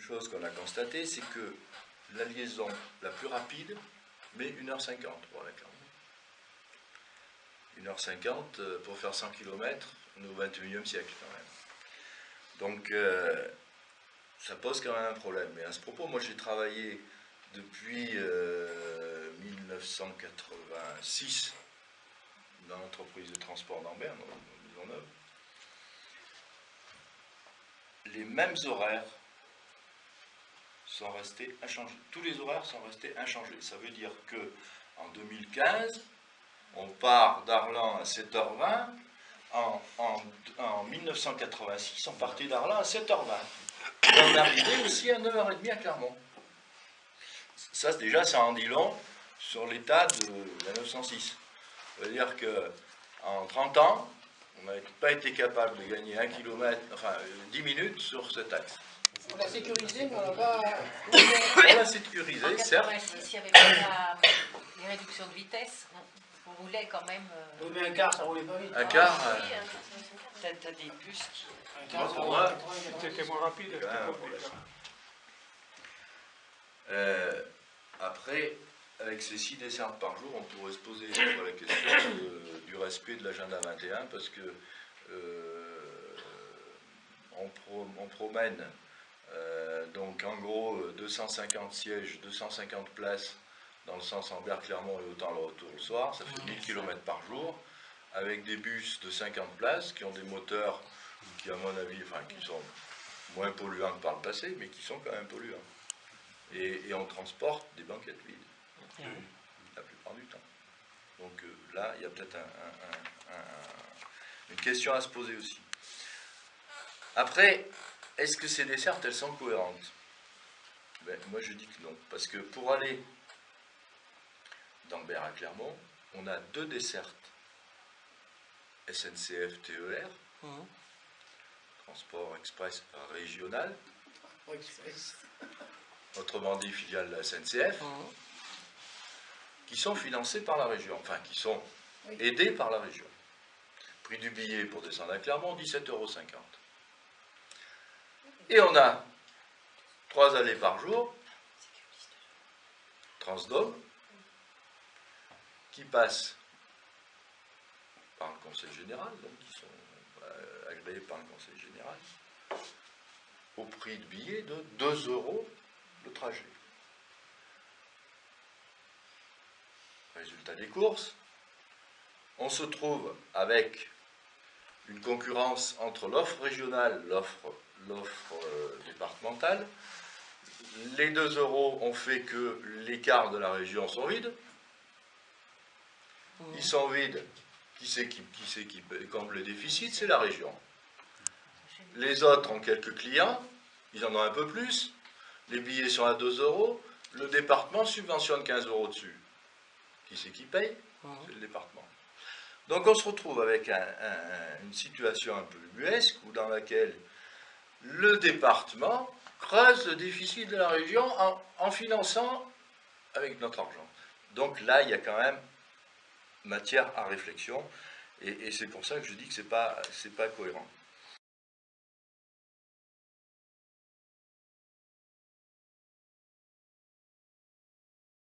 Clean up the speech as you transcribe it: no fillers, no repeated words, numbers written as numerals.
chose qu'on a constatée, c'est que la liaison la plus rapide met 1h50 pour aller à Clermont. 1h50 pour faire 100 km, on est au XXIe siècle quand même. Donc ça pose quand même un problème. Mais à ce propos, moi j'ai travaillé depuis 1986 dans l'entreprise de transport d'Ambert, dans Maisonneuve. Les mêmes horaires sont restés inchangés. Tous les horaires sont restés inchangés. Ça veut dire que en 2015, on part d'Arlan à 7h20. En 1986, on partait d'Arlan à 7h20. Et on arrivait aussi à 9h30 à Clermont. Ça, déjà, ça en dit long sur l'état de la 906. Ça veut dire qu'en 30 ans, on n'a pas été capable de gagner 1 km, enfin 10 minutes sur cet axe. On l'a sécurisé, mais on l'a pas... On l'a sécurisé, certes. En 86, il n'y avait pas les réductions de vitesse. On roulait quand même... Oui, mais un quart, ça roulait pas vite. Un quart... Oui, t'as des bus qui... Un quart, ça pour roulait moi, 80, C'était moins rapide. Après, avec ces 6 dessertes par jour, on pourrait se poser la question du respect de l'agenda 21, parce que on promène donc en gros 250 sièges, 250 places dans le sens Ambert-Clermont et autant le retour le soir, ça fait 1000 km par jour, avec des bus de 50 places qui ont des moteurs qui, à mon avis, enfin, qui sont moins polluants que par le passé, mais qui sont quand même polluants. Et on transporte des banquettes vides, la plupart du temps. Donc là, il y a peut-être une question à se poser aussi. Après, est-ce que ces dessertes, elles sont cohérentes? Ben, moi, je dis que non. Parce que pour aller d'Ambert à Clermont, on a 2 dessertes SNCF TER, transport express régional, autrement dit filiale de la SNCF, qui sont financées par la région, enfin qui sont aidées par la région. Prix du billet pour descendre à Clermont, 17,50 €. Et on a 3 allées par jour, Transdome, qui passent par le Conseil général, donc qui sont agréés par le Conseil général, au prix de billet de 2 € le trajet. Résultat des courses, on se trouve avec une concurrence entre l'offre régionale, l'offre départementale. Les 2 € ont fait que les cars de la région sont vides. Ils sont vides. Qui c'est qui comble le déficit? C'est la région. Les autres ont quelques clients, ils en ont un peu plus. Les billets sont à 2 €. Le département subventionne 15 € dessus. Qui c'est qui paye? C'est le département. Donc on se retrouve avec une situation un peu ubuesque, dans laquelle le département creuse le déficit de la région en finançant avec notre argent. Donc là, il y a quand même matière à réflexion, et c'est pour ça que je dis que c'est pas cohérent.